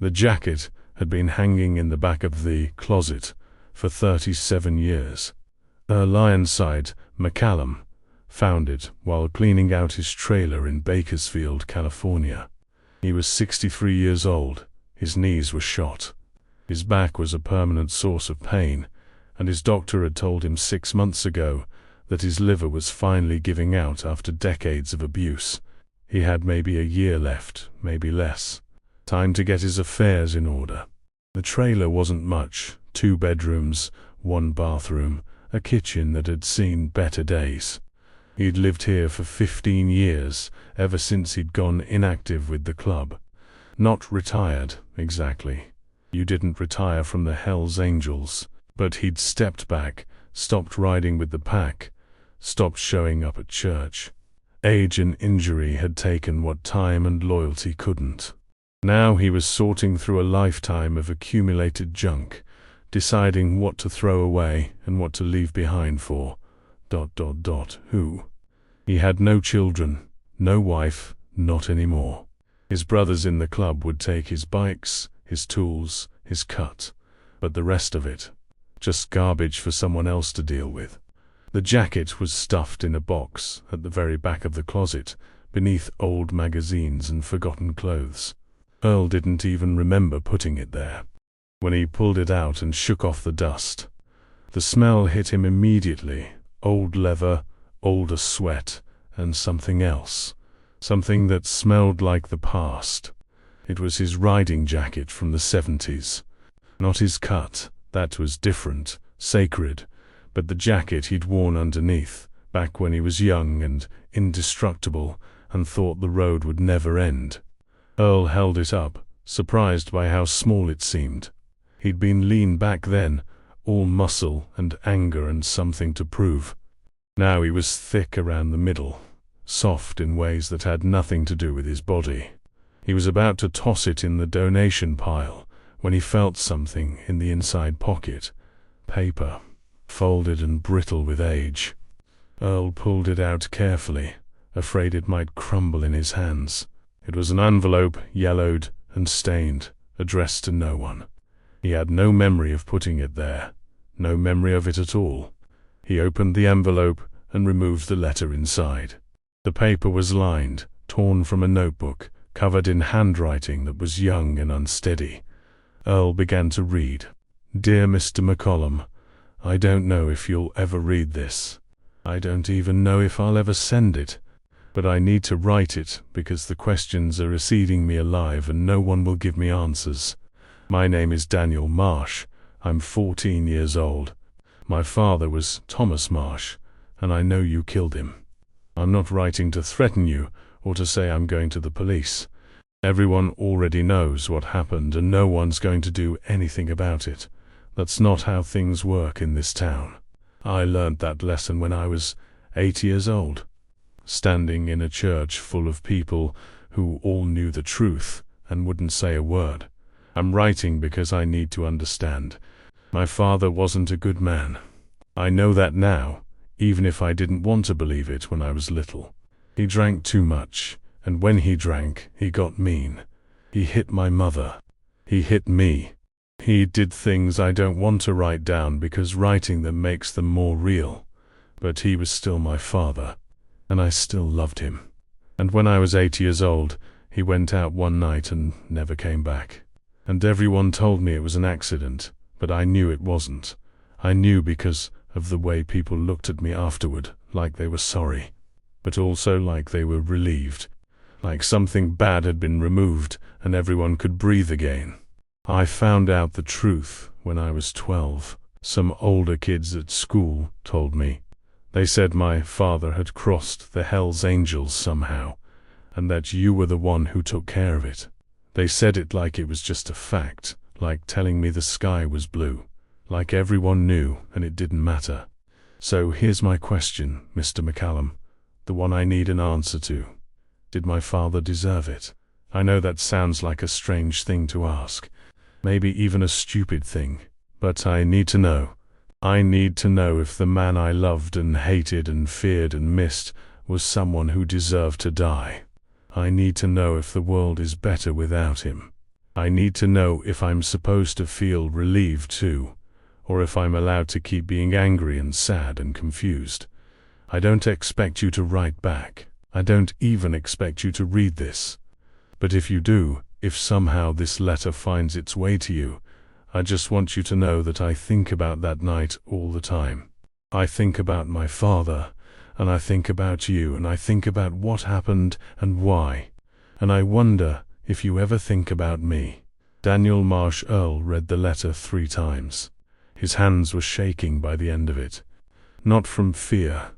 The jacket had been hanging in the back of the closet for 37 years. Earl Ironside McCallum found it while cleaning out his trailer in Bakersfield, California. He was 63 years old, his knees were shot. His back was a permanent source of pain, and his doctor had told him 6 months ago that his liver was finally giving out after decades of abuse. He had maybe a year left, maybe less. Time to get his affairs in order. The trailer wasn't much, 2 bedrooms, 1 bathroom, a kitchen that had seen better days. He'd lived here for 15 years, ever since he'd gone inactive with the club. Not retired, exactly. You didn't retire from the Hells Angels, but he'd stepped back, stopped riding with the pack, stopped showing up at church. Age and injury had taken what time and loyalty couldn't. Now he was sorting through a lifetime of accumulated junk, deciding what to throw away and what to leave behind for ... who? He had no children, no wife, not anymore. His brothers in the club would take his bikes, his tools, his cut, but the rest of it, just garbage for someone else to deal with. The jacket was stuffed in a box at the very back of the closet, beneath old magazines and forgotten clothes. Earl didn't even remember putting it there. When he pulled it out and shook off the dust, the smell hit him immediately. Old leather, older sweat, and something else. Something that smelled like the past. It was his riding jacket from the 70s. Not his cut, that was different, sacred, but the jacket he'd worn underneath, back when he was young and indestructible, and thought the road would never end. Earl held it up, surprised by how small it seemed. He'd been lean back then, all muscle and anger and something to prove. Now he was thick around the middle, soft in ways that had nothing to do with his body. He was about to toss it in the donation pile when he felt something in the inside pocket. Paper, folded and brittle with age. Earl pulled it out carefully, afraid it might crumble in his hands. It was an envelope, yellowed and stained, addressed to no one. He had no memory of putting it there, no memory of it at all. He opened the envelope and removed the letter inside. The paper was lined, torn from a notebook, covered in handwriting that was young and unsteady. Earl began to read. "Dear Mr. McCallum, I don't know if you'll ever read this. I don't even know if I'll ever send it. But I need to write it because the questions are eating me alive and no one will give me answers. My name is Daniel Marsh. I'm 14 years old. My father was Thomas Marsh, and I know you killed him. I'm not writing to threaten you or to say I'm going to the police. Everyone already knows what happened and no one's going to do anything about it. That's not how things work in this town. I learned that lesson when I was 8 years old, standing in a church full of people who all knew the truth and wouldn't say a word. I'm writing because I need to understand. My father wasn't a good man. I know that now, even if I didn't want to believe it when I was little. He drank too much, and when he drank, he got mean. He hit my mother. He hit me. He did things I don't want to write down because writing them makes them more real. But he was still my father, and I still loved him. And when I was 8 years old, he went out one night and never came back. And everyone told me it was an accident, but I knew it wasn't. I knew because of the way people looked at me afterward, like they were sorry, but also like they were relieved, like something bad had been removed and everyone could breathe again. I found out the truth when I was 12. Some older kids at school told me. They said my father had crossed the Hells Angels somehow, and that you were the one who took care of it. They said it like it was just a fact, like telling me the sky was blue, like everyone knew and it didn't matter. So here's my question, Mr. McCallum, the one I need an answer to. Did my father deserve it? I know that sounds like a strange thing to ask, maybe even a stupid thing, but I need to know. I need to know if the man I loved and hated and feared and missed was someone who deserved to die. I need to know if the world is better without him. I need to know if I'm supposed to feel relieved too, or if I'm allowed to keep being angry and sad and confused. I don't expect you to write back. I don't even expect you to read this. But if you do, if somehow this letter finds its way to you, I just want you to know that I think about that night all the time. I think about my father, and I think about you, and I think about what happened and why. And I wonder if you ever think about me. Daniel Marsh Earl read the letter 3 times. His hands were shaking by the end of it. Not from fear.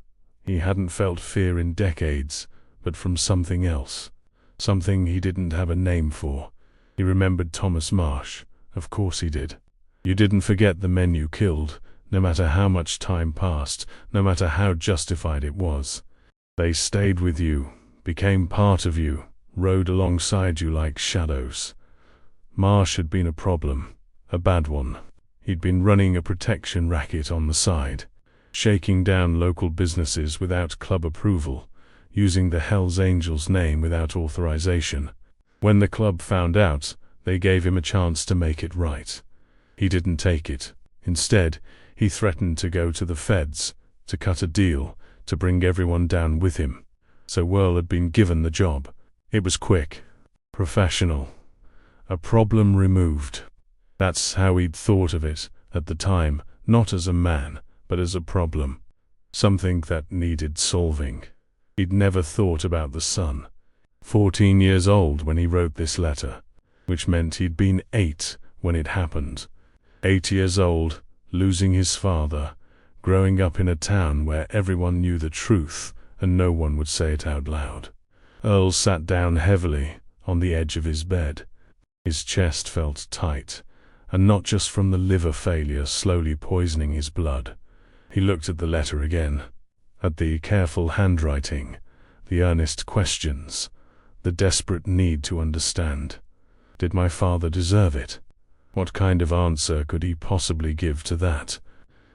He hadn't felt fear in decades, but from something else. Something he didn't have a name for. He remembered Thomas Marsh. Of course he did. You didn't forget the men you killed, no matter how much time passed, no matter how justified it was. They stayed with you, became part of you, rode alongside you like shadows. Marsh had been a problem, a bad one. He'd been running a protection racket on the side, shaking down local businesses without club approval, using the Hells Angels name without authorization. When the club found out, they gave him a chance to make it right. He didn't take it. Instead, he threatened to go to the feds, to cut a deal, to bring everyone down with him. So Earl had been given the job. It was quick, professional, a problem removed. That's how he'd thought of it at the time, not as a man, but as a problem. Something that needed solving. He'd never thought about the son. 14 years old when he wrote this letter, which meant he'd been 8 when it happened. 8 years old, losing his father, growing up in a town where everyone knew the truth and no one would say it out loud. Earl sat down heavily on the edge of his bed. His chest felt tight, and not just from the liver failure slowly poisoning his blood. He looked at the letter again, at the careful handwriting, the earnest questions, the desperate need to understand. Did my father deserve it? What kind of answer could he possibly give to that?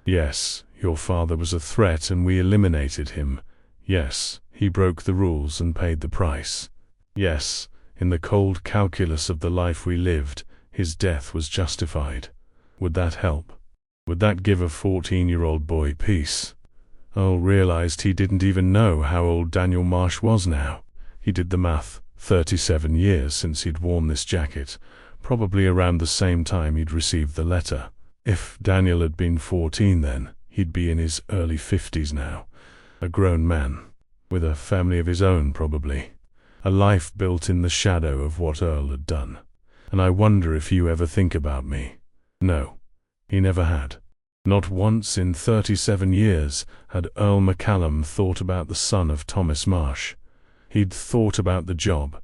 Yes, your father was a threat and we eliminated him. Yes, he broke the rules and paid the price. Yes, in the cold calculus of the life we lived, his death was justified. Would that help? Would that give a 14-year-old boy peace? Earl realized he didn't even know how old Daniel Marsh was now. He did the math. 37 years since he'd worn this jacket, probably around the same time he'd received the letter. If Daniel had been 14 then, he'd be in his early 50s now. A grown man, with a family of his own probably. A life built in the shadow of what Earl had done. And I wonder if you ever think about me. No, he never had. Not once in 37 years had Earl McCallum thought about the son of Thomas Marsh. He'd thought about the job,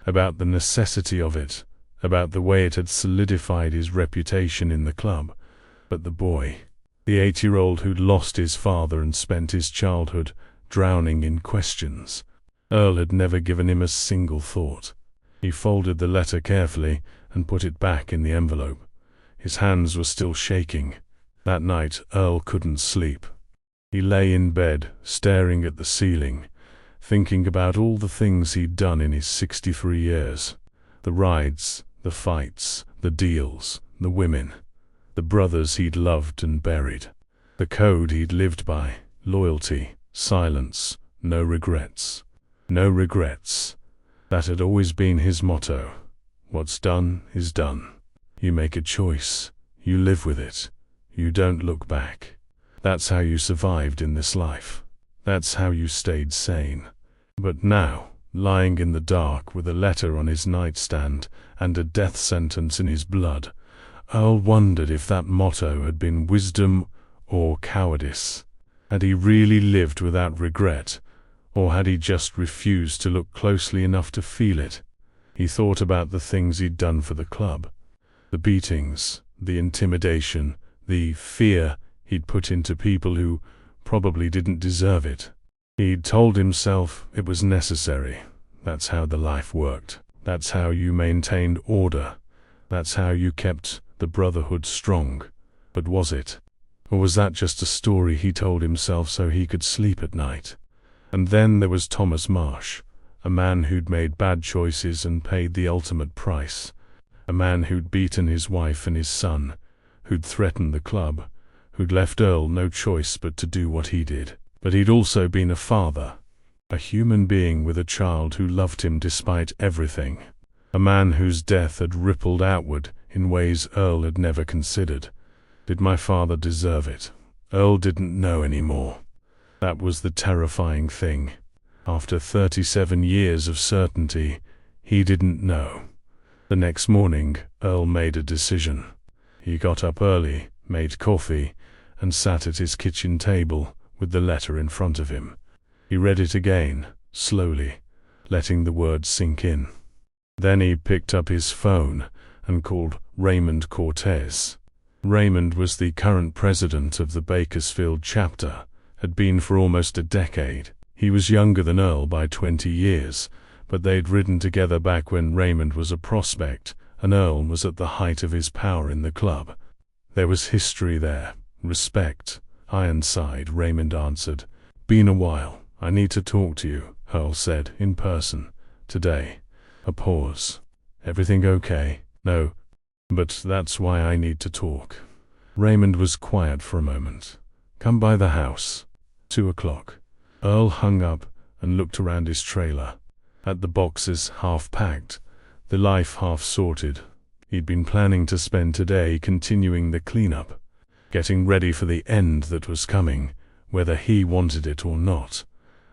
about the necessity of it, about the way it had solidified his reputation in the club. But the boy, the 8-year-old who'd lost his father and spent his childhood drowning in questions, Earl had never given him a single thought. He folded the letter carefully and put it back in the envelope. His hands were still shaking. That night, Earl couldn't sleep. He lay in bed, staring at the ceiling, thinking about all the things he'd done in his 63 years. The rides, the fights, the deals, the women, the brothers he'd loved and buried. The code he'd lived by, loyalty, silence, no regrets. No regrets. That had always been his motto. What's done is done. You make a choice. You live with it. You don't look back. That's how you survived in this life. That's how you stayed sane. But now, lying in the dark with a letter on his nightstand and a death sentence in his blood, Earl wondered if that motto had been wisdom or cowardice. Had he really lived without regret, or had he just refused to look closely enough to feel it? He thought about the things he'd done for the club. The beatings, the intimidation, the fear he'd put into people who probably didn't deserve it. He'd told himself it was necessary. That's how the life worked. That's how you maintained order. That's how you kept the brotherhood strong. But was it? Or was that just a story he told himself so he could sleep at night? And then there was Thomas Marsh, a man who'd made bad choices and paid the ultimate price. A man who'd beaten his wife and his son, who'd threatened the club, who'd left Earl no choice but to do what he did. But he'd also been a father, a human being with a child who loved him despite everything. A man whose death had rippled outward in ways Earl had never considered. Did my father deserve it? Earl didn't know anymore. That was the terrifying thing. After 37 years of certainty, he didn't know. The next morning, Earl made a decision. He got up early, made coffee, and sat at his kitchen table with the letter in front of him. He read it again, slowly, letting the words sink in. Then he picked up his phone and called Raymond Cortez. Raymond was the current president of the Bakersfield chapter, had been for almost a decade. He was younger than Earl by 20 years, but they'd ridden together back when Raymond was a prospect and Earl was at the height of his power in the club. There was history there, respect. Ironside, Raymond answered. Been a while. I need to talk to you, Earl said, in person. Today. A pause. Everything okay? No. But that's why I need to talk. Raymond was quiet for a moment. Come by the house. 2 o'clock. Earl hung up and looked around his trailer. At the boxes half packed, the life half sorted. He'd been planning to spend today continuing the cleanup, getting ready for the end that was coming, whether he wanted it or not.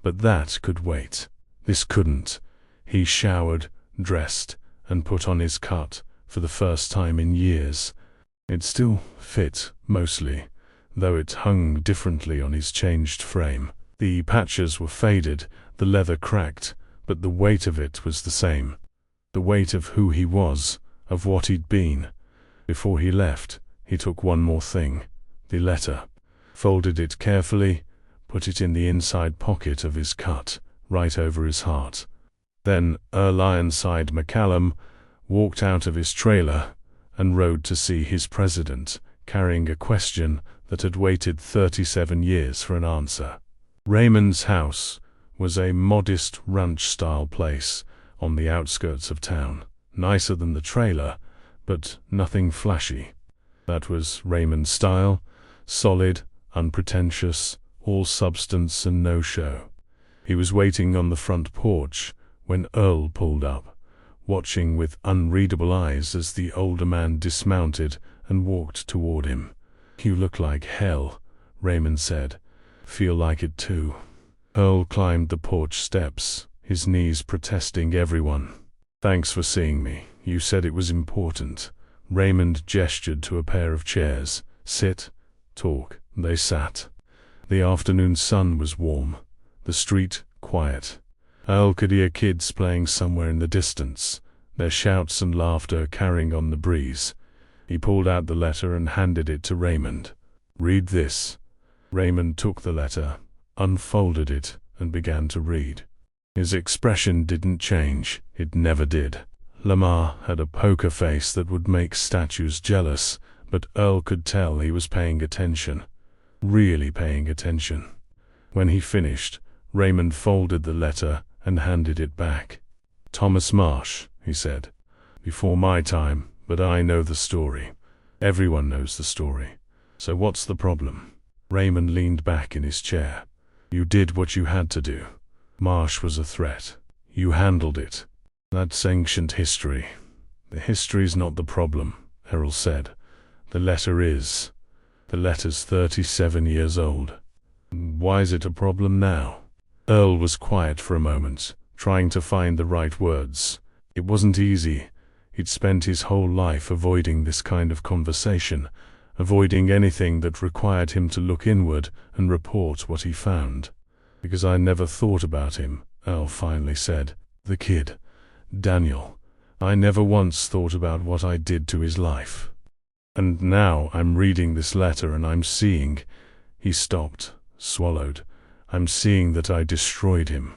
But that could wait. This couldn't. He showered, dressed, and put on his cut for the first time in years. It still fit, mostly, though it hung differently on his changed frame. The patches were faded, the leather cracked, but the weight of it was the same. The weight of who he was, of what he'd been. Before he left, he took one more thing, the letter, folded it carefully, put it in the inside pocket of his cut, right over his heart. Then Earl Ironside McCallum walked out of his trailer and rode to see his president, carrying a question that had waited 37 years for an answer. Raymond's house was a modest ranch-style place on the outskirts of town, nicer than the trailer, but nothing flashy. That was Raymond's style, solid, unpretentious, all substance and no show. He was waiting on the front porch when Earl pulled up, watching with unreadable eyes as the older man dismounted and walked toward him. You look like hell, Raymond said. Feel like it too. Earl climbed the porch steps, his knees protesting everyone. Thanks for seeing me. You said it was important. Raymond gestured to a pair of chairs. Sit, talk. They sat. The afternoon sun was warm, the street quiet. Earl could hear kids playing somewhere in the distance, their shouts and laughter carrying on the breeze. He pulled out the letter and handed it to Raymond. Read this. Raymond took the letter, unfolded it, and began to read. His expression didn't change. It never did. Lamar had a poker face that would make statues jealous, but Earl could tell he was paying attention. Really paying attention. When he finished, Raymond folded the letter and handed it back. Thomas Marsh, he said. Before my time, but I know the story. Everyone knows the story. So what's the problem? Raymond leaned back in his chair. You did what you had to do. Marsh was a threat. You handled it. That's ancient history. The history's not the problem, Errol said. The letter is. The letter's 37 years old. Why's it a problem now? Earl was quiet for a moment, trying to find the right words. It wasn't easy. He'd spent his whole life avoiding this kind of conversation, avoiding anything that required him to look inward and report what he found. Because I never thought about him, Earl finally said. The kid. Daniel. I never once thought about what I did to his life. And now I'm reading this letter and I'm seeing. He stopped, swallowed. I'm seeing that I destroyed him.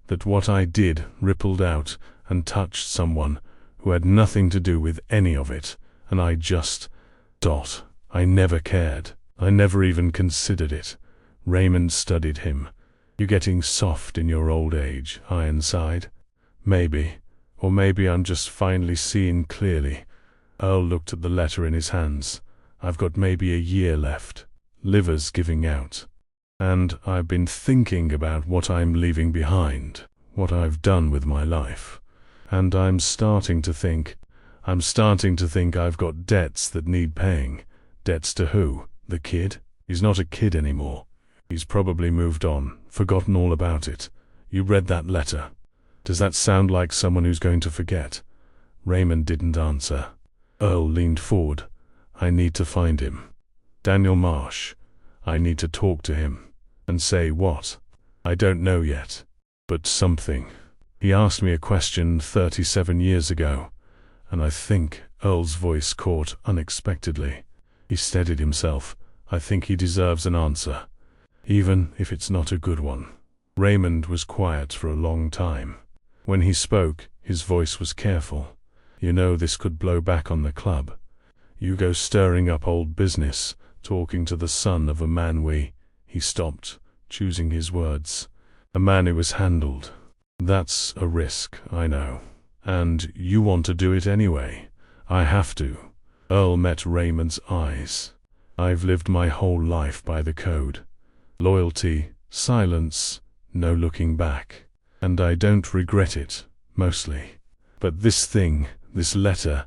That what I did rippled out and touched someone who had nothing to do with any of it, and I just... I never cared. I never even considered it. Raymond studied him. You getting soft in your old age, Ironside? Maybe. Or maybe I'm just finally seeing clearly. Earl looked at the letter in his hands. I've got maybe a year left. Liver's giving out. And I've been thinking about what I'm leaving behind, what I've done with my life. And I'm starting to think I've got debts that need paying. Debts to who? The kid? He's not a kid anymore. He's probably moved on, forgotten all about it. You read that letter. Does that sound like someone who's going to forget? Raymond didn't answer. Earl leaned forward. I need to find him. Daniel Marsh. I need to talk to him. And say what? I don't know yet. But something. He asked me a question 37 years ago, and I think Earl's voice caught unexpectedly. He steadied himself. I think he deserves an answer, even if it's not a good one. Raymond was quiet for a long time. When he spoke, his voice was careful. You know this could blow back on the club. You go stirring up old business, talking to the son of a man He stopped, choosing his words. A man who was handled. That's a risk, I know. And you want to do it anyway. I have to. Earl met Raymond's eyes. I've lived my whole life by the code. Loyalty, silence, no looking back. And I don't regret it, mostly. But this thing, this letter,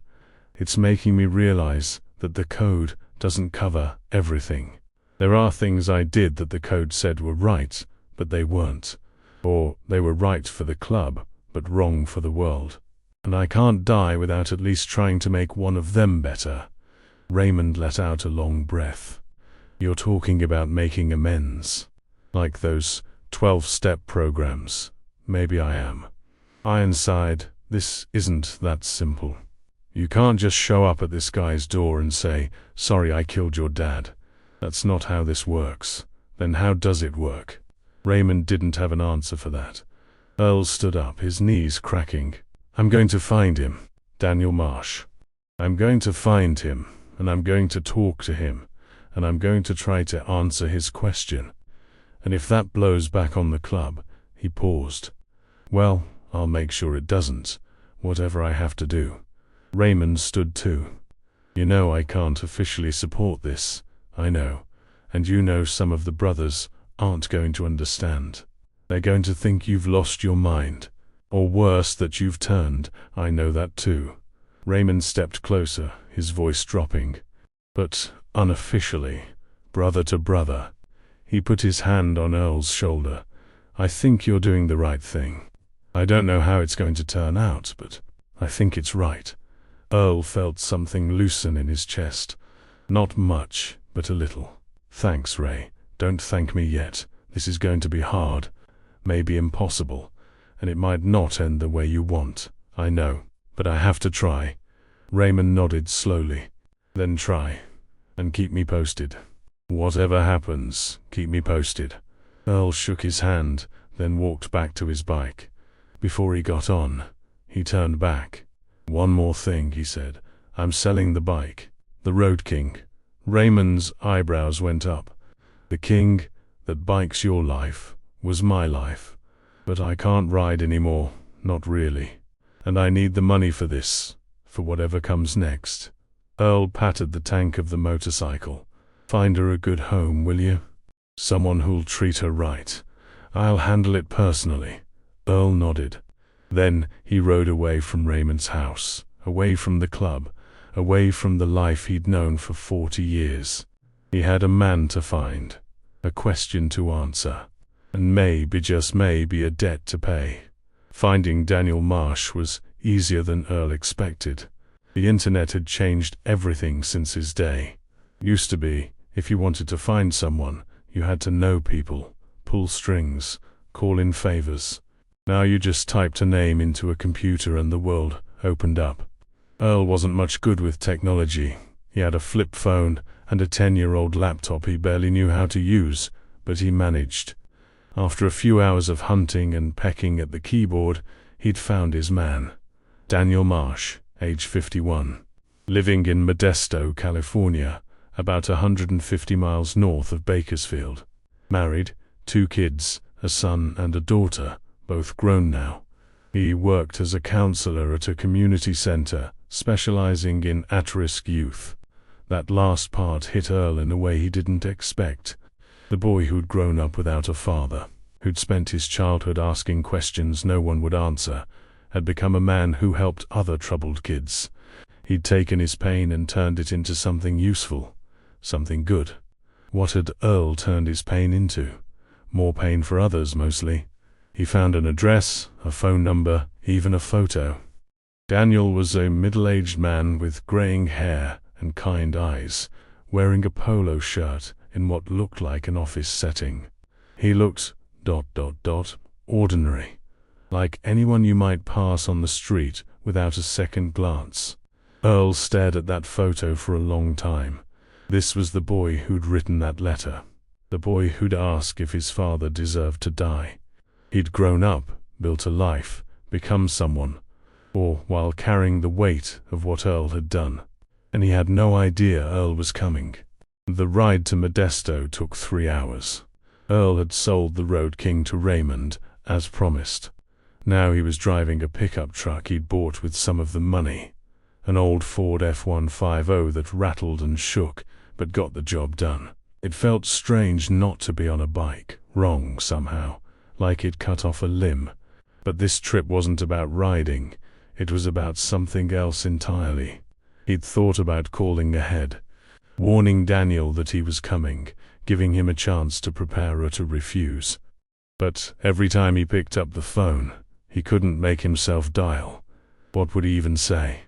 it's making me realize that the code doesn't cover everything. There are things I did that the code said were right, but they weren't. Or they were right for the club, but wrong for the world. And I can't die without at least trying to make one of them better. Raymond let out a long breath. You're talking about making amends. Like those 12-step programs. Maybe I am. Ironside, this isn't that simple. You can't just show up at this guy's door and say, sorry I killed your dad. That's not how this works. Then how does it work? Raymond didn't have an answer for that. Earl stood up, his knees cracking. I'm going to find him, Daniel Marsh. I'm going to find him, and I'm going to talk to him, and I'm going to try to answer his question. And if that blows back on the club, he paused. Well, I'll make sure it doesn't, whatever I have to do. Raymond stood too. You know I can't officially support this, I know, and you know some of the brothers aren't going to understand. They're going to think you've lost your mind, or worse, that you've turned. I know that too. Raymond stepped closer, his voice dropping. But unofficially, brother to brother. He put his hand on Earl's shoulder. I think you're doing the right thing. I don't know how it's going to turn out, but I think it's right. Earl felt something loosen in his chest. Not much, but a little. Thanks, Ray. Don't thank me yet. This is going to be hard, maybe impossible, and it might not end the way you want. I know, but I have to try. Raymond nodded slowly. Then try, and keep me posted. Whatever happens, keep me posted. Earl shook his hand, then walked back to his bike. Before he got on, he turned back. One more thing, he said. I'm selling the bike. The Road King. Raymond's eyebrows went up. The king that bikes your life was my life. But I can't ride anymore, not really. And I need the money for this, for whatever comes next. Earl patted the tank of the motorcycle. Find her a good home, will you? Someone who'll treat her right. I'll handle it personally. Earl nodded. Then he rode away from Raymond's house, away from the club, away from the life he'd known for 40 years. He had a man to find, a question to answer, and maybe, just maybe, a debt to pay. Finding Daniel Marsh was easier than Earl expected. The internet had changed everything since his day. Used to be, if you wanted to find someone, you had to know people, pull strings, call in favors. Now you just typed a name into a computer and the world opened up. Earl wasn't much good with technology. He had a flip phone and a 10-year-old laptop he barely knew how to use, but he managed. After a few hours of hunting and pecking at the keyboard, he'd found his man. Daniel Marsh, age 51. Living in Modesto, California, about 150 miles north of Bakersfield. Married, 2 kids, a son and a daughter, both grown now. He worked as a counselor at a community center, specializing in at-risk youth. That last part hit Earl in a way he didn't expect. The boy who'd grown up without a father, who'd spent his childhood asking questions no one would answer, had become a man who helped other troubled kids. He'd taken his pain and turned it into something useful, something good. What had Earl turned his pain into? More pain for others, mostly. He found an address, a phone number, even a photo. Daniel was a middle-aged man with graying hair and kind eyes, wearing a polo shirt in what looked like an office setting. He looked ... ordinary. Like anyone you might pass on the street without a second glance. Earl stared at that photo for a long time. This was the boy who'd written that letter. The boy who'd asked if his father deserved to die. He'd grown up, built a life, become someone, all while carrying the weight of what Earl had done. And he had no idea Earl was coming. The ride to Modesto took 3 hours. Earl had sold the Road King to Raymond, as promised. Now he was driving a pickup truck he'd bought with some of the money. An old Ford F-150 that rattled and shook, but got the job done. It felt strange not to be on a bike, wrong somehow, like it cut off a limb. But this trip wasn't about riding, it was about something else entirely. He'd thought about calling ahead, warning Daniel that he was coming, giving him a chance to prepare or to refuse. But every time he picked up the phone, he couldn't make himself dial. What would he even say?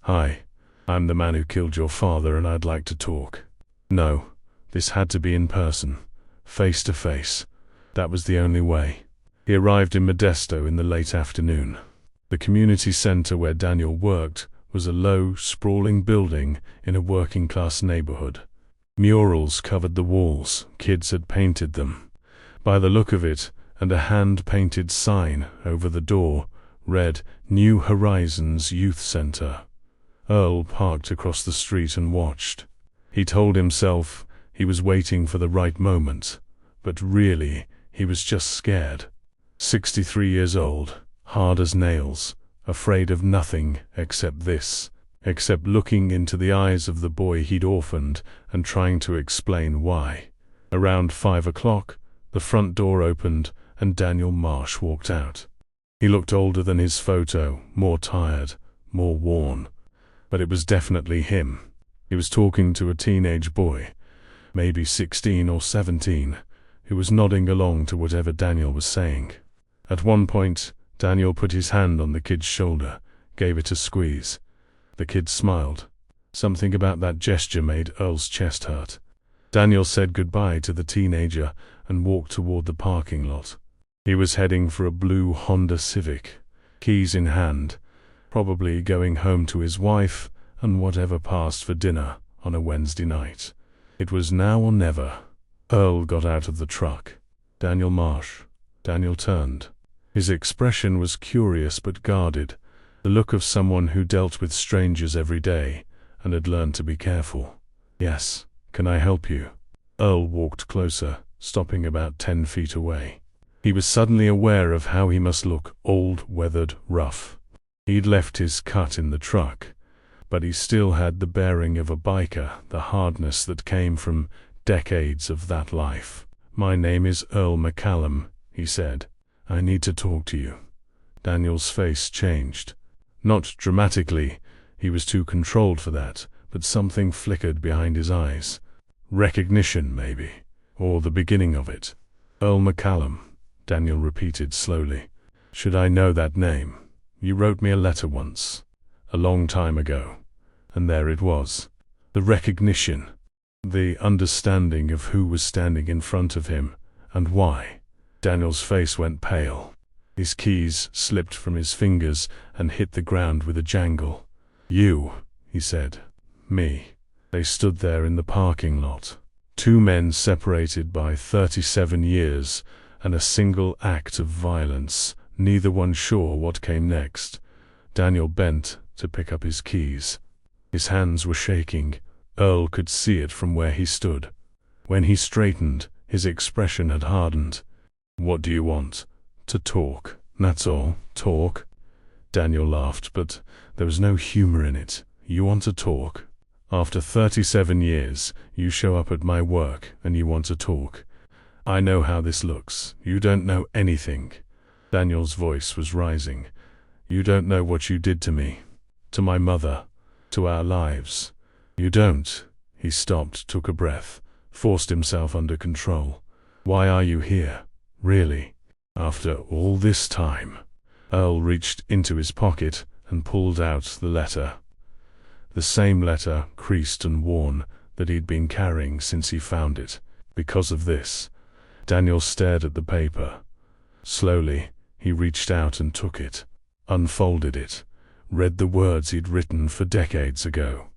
"Hi, I'm the man who killed your father and I'd like to talk." No, this had to be in person, face to face. That was the only way. He arrived in Modesto in the late afternoon. The community center where Daniel worked was a low, sprawling building in a working-class neighborhood. Murals covered the walls, kids had painted them. By the look of it, and a hand-painted sign over the door, read New Horizons Youth Center. Earl parked across the street and watched. He told himself he was waiting for the right moment, but really, he was just scared. 63 years old, hard as nails, afraid of nothing except this, except looking into the eyes of the boy he'd orphaned and trying to explain why. Around 5 o'clock, the front door opened and Daniel Marsh walked out. He looked older than his photo, more tired, more worn. But it was definitely him. He was talking to a teenage boy, maybe 16 or 17, who was nodding along to whatever Daniel was saying. At one point, Daniel put his hand on the kid's shoulder, gave it a squeeze. The kid smiled. Something about that gesture made Earl's chest hurt. Daniel said goodbye to the teenager and walked toward the parking lot. He was heading for a blue Honda Civic, keys in hand, probably going home to his wife and whatever passed for dinner on a Wednesday night. It was now or never. Earl got out of the truck. "Daniel Marsh." Daniel turned. His expression was curious but guarded, the look of someone who dealt with strangers every day and had learned to be careful. "Yes, can I help you?" Earl walked closer, stopping about 10 feet away. He was suddenly aware of how he must look: old, weathered, rough. He'd left his cut in the truck, but he still had the bearing of a biker, the hardness that came from decades of that life. "My name is Earl McCallum," he said. "I need to talk to you." Daniel's face changed. Not dramatically, he was too controlled for that, but something flickered behind his eyes. Recognition, maybe, or the beginning of it. "Earl McCallum," Daniel repeated slowly. "Should I know that name? You wrote me a letter once, a long time ago." And there it was. The recognition. The understanding of who was standing in front of him, and why. Daniel's face went pale. His keys slipped from his fingers and hit the ground with a jangle. "You," he said. "Me." They stood there in the parking lot. Two men separated by 37 years and a single act of violence, neither one sure what came next. Daniel bent to pick up his keys. His hands were shaking. Earl could see it from where he stood. When he straightened, his expression had hardened. "What do you want?" "To talk, that's all. Talk." Daniel laughed, but there was no humor in it. You want to talk? After 37 years, you show up at my work and you want to talk. I know how this looks. You don't know anything. Daniel's voice was rising. You don't know what you did to me, to my mother, to our lives. You don't. He stopped, took a breath, forced himself under control. Why are you here? Really? After all this time? Earl reached into his pocket and pulled out the letter. The same letter, creased and worn, that he'd been carrying since he found it. Because of this, Daniel stared at the paper. Slowly, he reached out and took it, unfolded it, read the words he'd written for decades ago.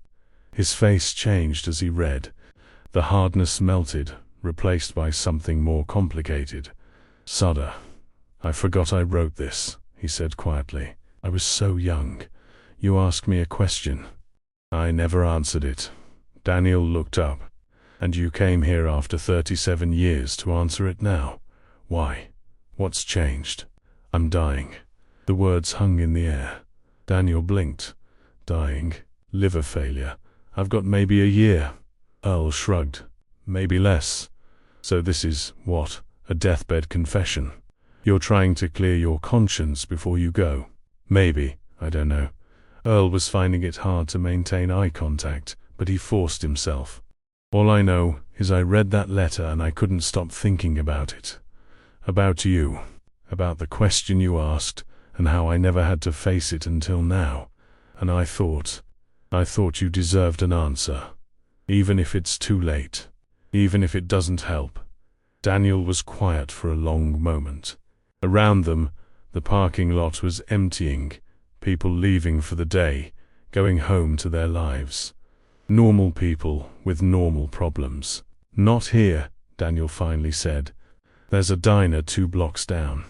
His face changed as he read. The hardness melted, replaced by something more complicated. Suda, I forgot I wrote this, he said quietly. I was so young. You asked me a question. I never answered it. Daniel looked up. And you came here after 37 years to answer it now. Why? What's changed? I'm dying. The words hung in the air. Daniel blinked. Dying? Liver failure. I've got maybe a year. Earl shrugged. Maybe less. So this is, what, a deathbed confession? You're trying to clear your conscience before you go. Maybe, I don't know. Earl was finding it hard to maintain eye contact, but he forced himself. All I know is I read that letter and I couldn't stop thinking about it. About you. About the question you asked, and how I never had to face it until now. And I thought you deserved an answer. Even if it's too late. Even if it doesn't help. Daniel was quiet for a long moment. Around them, the parking lot was emptying, people leaving for the day, going home to their lives. Normal people with normal problems. Not here, Daniel finally said. There's a diner 2 blocks down.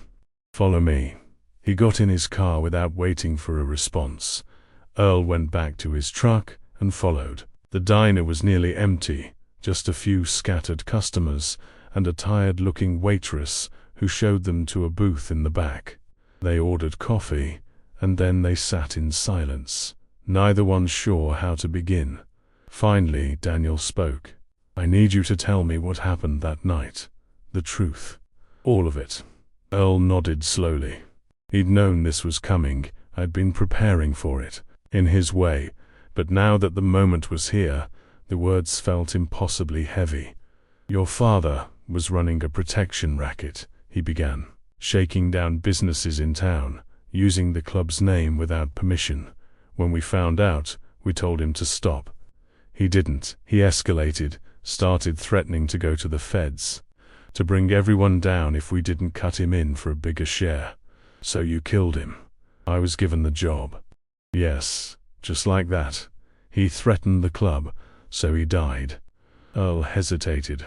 Follow me. He got in his car without waiting for a response. Earl went back to his truck and followed. The diner was nearly empty, just a few scattered customers and a tired-looking waitress who showed them to a booth in the back. They ordered coffee, and then they sat in silence, neither one sure how to begin. Finally, Daniel spoke. I need you to tell me what happened that night. The truth. All of it. Earl nodded slowly. He'd known this was coming. I'd been preparing for it, in his way, but now that the moment was here, the words felt impossibly heavy. Your father was running a protection racket, he began, shaking down businesses in town, using the club's name without permission. When we found out, we told him to stop. He didn't. He escalated, started threatening to go to the feds, to bring everyone down if we didn't cut him in for a bigger share. So you killed him. I was given the job. Yes, just like that. He threatened the club, so he died. Earl hesitated.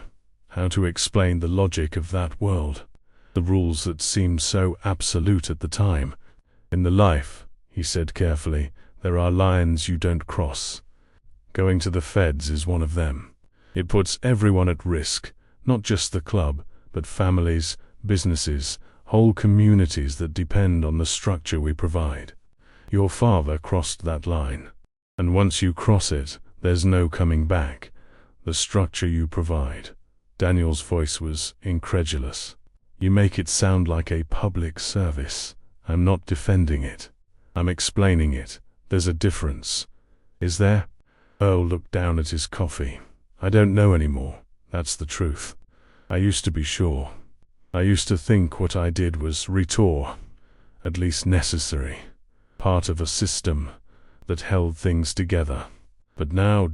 How to explain the logic of that world? The rules that seemed so absolute at the time. In the life, he said carefully, there are lines you don't cross. Going to the feds is one of them. It puts everyone at risk, not just the club, but families, businesses, whole communities that depend on the structure we provide. Your father crossed that line. And once you cross it, there's no coming back. The structure you provide. Daniel's voice was incredulous. You make it sound like a public service. I'm not defending it. I'm explaining it. There's a difference. Is there? Earl looked down at his coffee. I don't know anymore. That's the truth. I used to be sure. I used to think what I did was retour, at least necessary, part of a system that held things together. But now ...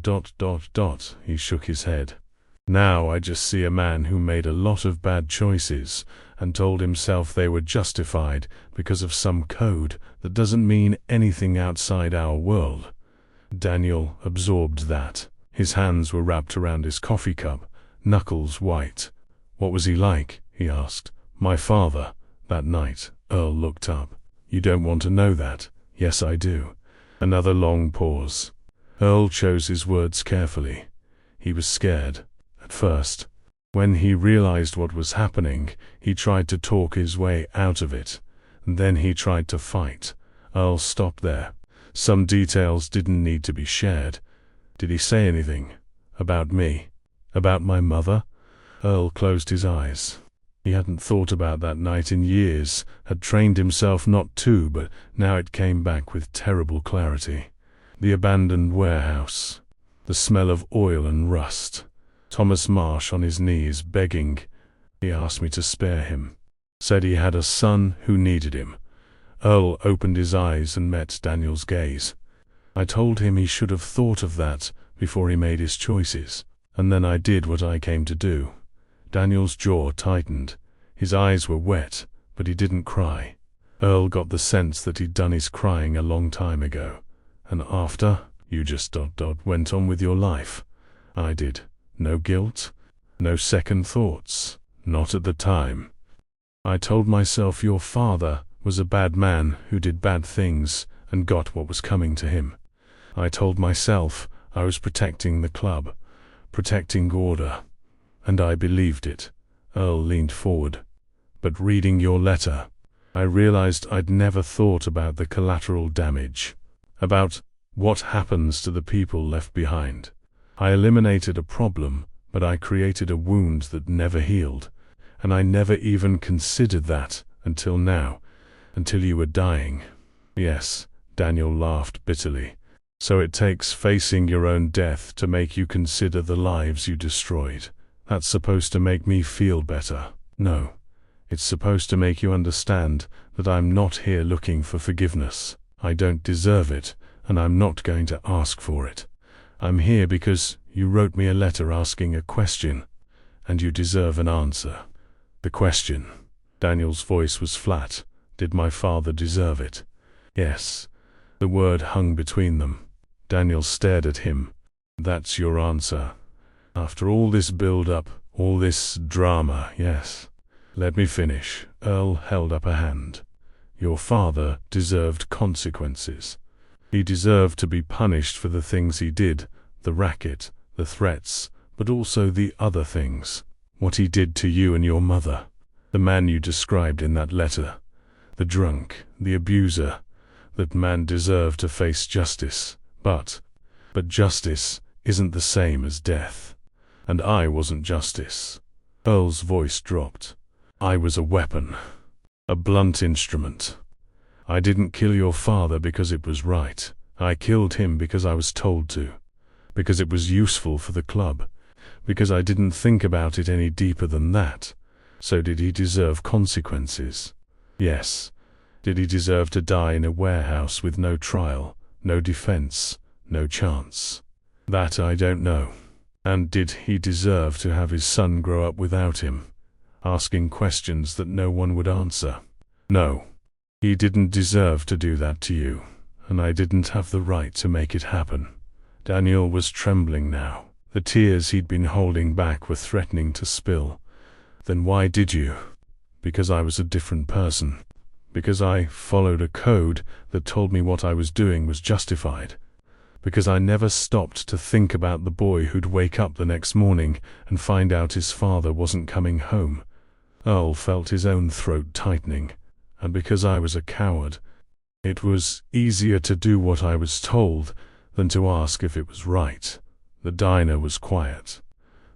he shook his head. Now I just see a man who made a lot of bad choices and told himself they were justified because of some code that doesn't mean anything outside our world. Daniel absorbed that. His hands were wrapped around his coffee cup, knuckles white. What was he like? He asked. My father. That night. Earl looked up. You don't want to know that? Yes, I do. Another long pause. Earl chose his words carefully. He was scared. At first. When he realized what was happening, he tried to talk his way out of it. Then he tried to fight. Earl stopped there. Some details didn't need to be shared. Did he say anything? About me? About my mother? Earl closed his eyes. He hadn't thought about that night in years, had trained himself not to, but now it came back with terrible clarity. The abandoned warehouse. The smell of oil and rust. Thomas Marsh on his knees begging. He asked me to spare him. Said he had a son who needed him. Earl opened his eyes and met Daniel's gaze. I told him he should have thought of that before he made his choices, and then I did what I came to do. Daniel's jaw tightened. His eyes were wet, but he didn't cry. Earl got the sense that he'd done his crying a long time ago. And after, you just went on with your life. I did. No guilt, no second thoughts, not at the time. I told myself your father was a bad man who did bad things and got what was coming to him. I told myself I was protecting the club, protecting order, and I believed it. Earl leaned forward. But reading your letter, I realized I'd never thought about the collateral damage, about what happens to the people left behind. I eliminated a problem, but I created a wound that never healed, and I never even considered that until now, until you were dying. Yes, Daniel laughed bitterly. So it takes facing your own death to make you consider the lives you destroyed. That's supposed to make me feel better. No, it's supposed to make you understand that I'm not here looking for forgiveness. I don't deserve it, and I'm not going to ask for it. I'm here because you wrote me a letter asking a question, and you deserve an answer. The question. Daniel's voice was flat. Did my father deserve it? Yes. The word hung between them. Daniel stared at him. That's your answer. After all this build-up, all this drama, yes. Let me finish. Earl held up a hand. Your father deserved consequences. He deserved to be punished for the things he did, the racket, the threats, but also the other things. What he did to you and your mother. The man you described in that letter. The drunk, the abuser. That man deserved to face justice. But justice isn't the same as death. And I wasn't justice. Earl's voice dropped. I was a weapon. A blunt instrument. I didn't kill your father because it was right. I killed him because I was told to. Because it was useful for the club. Because I didn't think about it any deeper than that. So did he deserve consequences? Yes. Did he deserve to die in a warehouse with no trial, no defense, no chance? That I don't know. And did he deserve to have his son grow up without him, asking questions that no one would answer? No. He didn't deserve to do that to you, and I didn't have the right to make it happen. Daniel was trembling now. The tears he'd been holding back were threatening to spill. Then why did you? Because I was a different person. Because I followed a code that told me what I was doing was justified. Because I never stopped to think about the boy who'd wake up the next morning and find out his father wasn't coming home. Earl felt his own throat tightening. And because I was a coward. It was easier to do what I was told than to ask if it was right. The diner was quiet.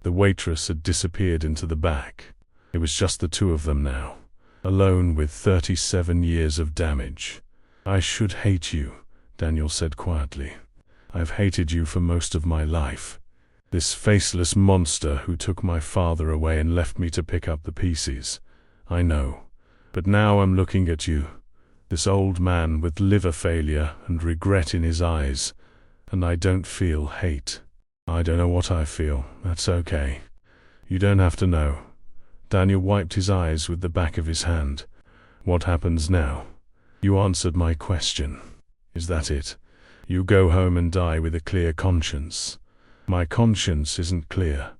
The waitress had disappeared into the back. It was just the two of them now, alone with 37 years of damage. I should hate you, Daniel said quietly. I've hated you for most of my life. This faceless monster who took my father away and left me to pick up the pieces. I know. But now I'm looking at you, this old man with liver failure and regret in his eyes, and I don't feel hate. I don't know what I feel. That's okay. You don't have to know. Daniel wiped his eyes with the back of his hand. What happens now? You answered my question. Is that it? You go home and die with a clear conscience. My conscience isn't clear.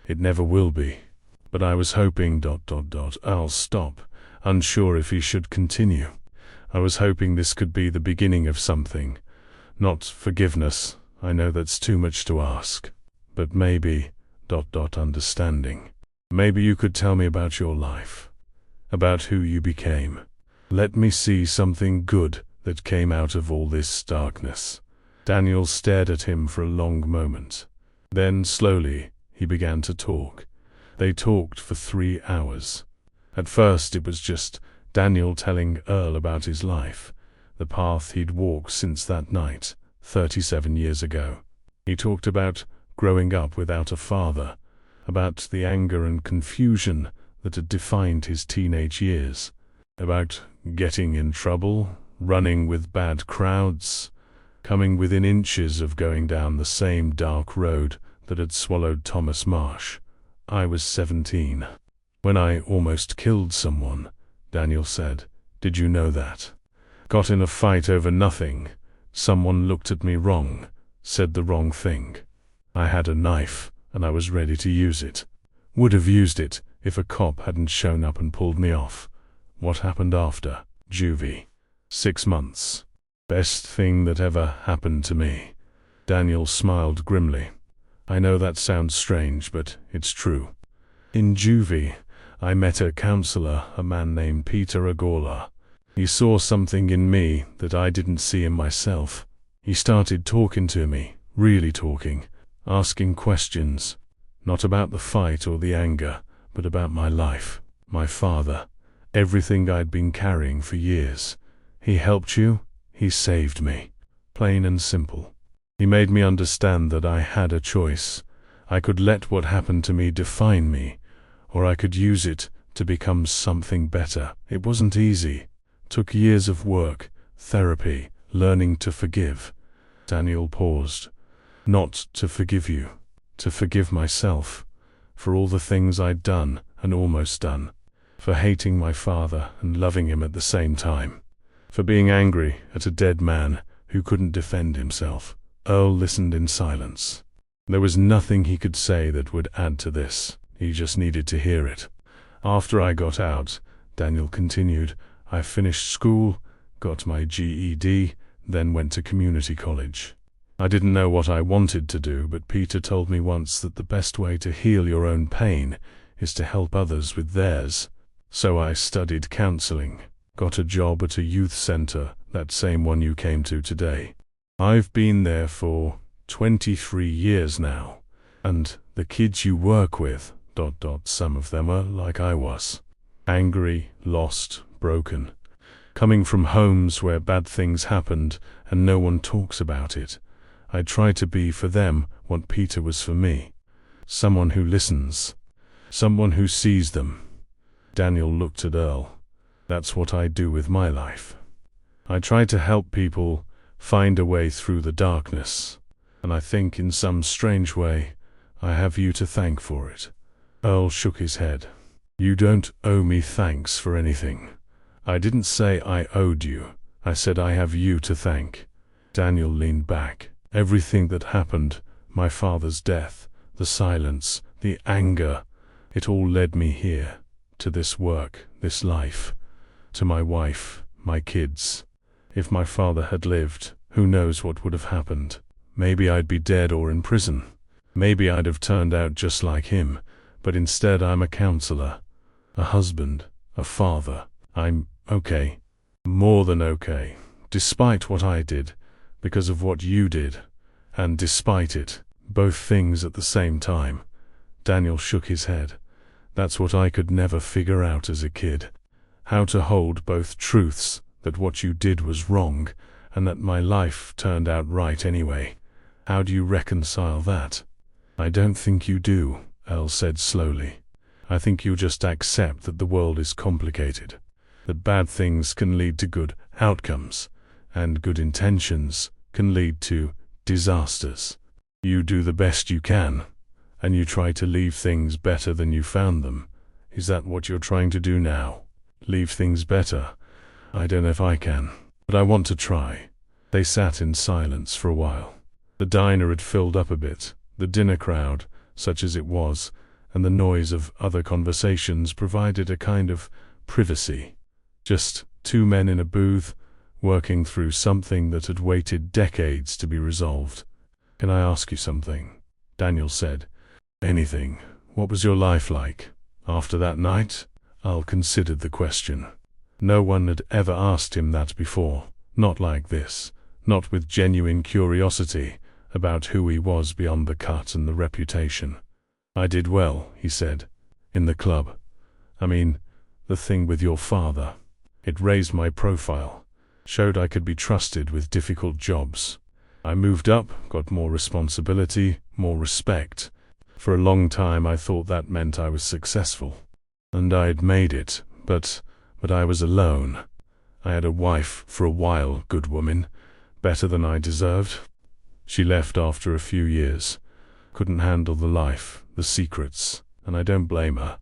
It never will be. But I was hoping... I'll stop, unsure if he should continue. I was hoping this could be the beginning of something. Not forgiveness. I know that's too much to ask. But maybe... understanding. Maybe you could tell me about your life. About who you became. Let me see something good that came out of all this darkness. Daniel stared at him for a long moment. Then, slowly, he began to talk. They talked for 3 hours. At first it was just Daniel telling Earl about his life, the path he'd walked since that night, 37 years ago. He talked about growing up without a father, about the anger and confusion that had defined his teenage years, about getting in trouble, running with bad crowds, coming within inches of going down the same dark road that had swallowed Thomas Marsh. I was 17 when I almost killed someone, Daniel said. Did you know that? Got in a fight over nothing. Someone looked at me wrong, said the wrong thing. I had a knife, and I was ready to use it. Would have used it if a cop hadn't shown up and pulled me off. What happened after? Juvie. 6 months. Best thing that ever happened to me. Daniel smiled grimly. I know that sounds strange, but it's true. In juvie, I met a counselor, a man named Peter Agorla. He saw something in me that I didn't see in myself. He started talking to me, really talking, asking questions, not about the fight or the anger, but about my life, my father, everything I'd been carrying for years. He helped you, he saved me. Plain and simple. He made me understand that I had a choice. I could let what happened to me define me, or I could use it to become something better. It wasn't easy. Took years of work, therapy, learning to forgive. Daniel paused. Not to forgive you, to forgive myself, for all the things I'd done and almost done, for hating my father and loving him at the same time, for being angry at a dead man who couldn't defend himself. Earl listened in silence. There was nothing he could say that would add to this. He just needed to hear it. After I got out, Daniel continued, I finished school, got my GED, then went to community college. I didn't know what I wanted to do, but Peter told me once that the best way to heal your own pain is to help others with theirs. So I studied counseling, got a job at a youth center, that same one you came to today. I've been there for 23 years now, and the kids you work with, some of them are like I was. Angry, lost, broken. Coming from homes where bad things happened and no one talks about it. I try to be for them what Peter was for me. Someone who listens. Someone who sees them. Daniel looked at Earl. That's what I do with my life. I try to help people find a way through the darkness, and I think in some strange way I have you to thank for it. Earl shook his head. You don't owe me thanks for anything. I didn't say I owed you. I said I have you to thank. Daniel leaned back. Everything that happened, my father's death, the silence, the anger, it all led me here, to this work, this life, to my wife, my kids. If my father had lived, who knows what would have happened. Maybe I'd be dead or in prison. Maybe I'd have turned out just like him, but instead I'm a counselor, a husband, a father. I'm okay. More than okay. Despite what I did, because of what you did, and despite it, both things at the same time. Daniel shook his head. That's what I could never figure out as a kid. How to hold both truths, that what you did was wrong, and that my life turned out right anyway. How do you reconcile that? I don't think you do, Earl said slowly. I think you just accept that the world is complicated, that bad things can lead to good outcomes, and good intentions can lead to disasters. You do the best you can, and you try to leave things better than you found them. Is that what you're trying to do now? Leave things better? I don't know if I can, but I want to try. They sat in silence for a while. The diner had filled up a bit. The dinner crowd, such as it was, and the noise of other conversations provided a kind of privacy. Just two men in a booth, working through something that had waited decades to be resolved. Can I ask you something? Daniel said. Anything. What was your life like? After that night? Earl considered the question. No one had ever asked him that before, Not like this, not with genuine curiosity about who he was beyond the cut and the reputation. I did well, he said. In the club. I mean, the thing with your father. It raised my profile, showed I could be trusted with difficult jobs. I moved up, got more responsibility, more respect. For a long time I thought that meant I was successful. And I'd made it, but I was alone. I had a wife for a while, good woman, better than I deserved. She left after a few years. Couldn't handle the life, the secrets, and I don't blame her.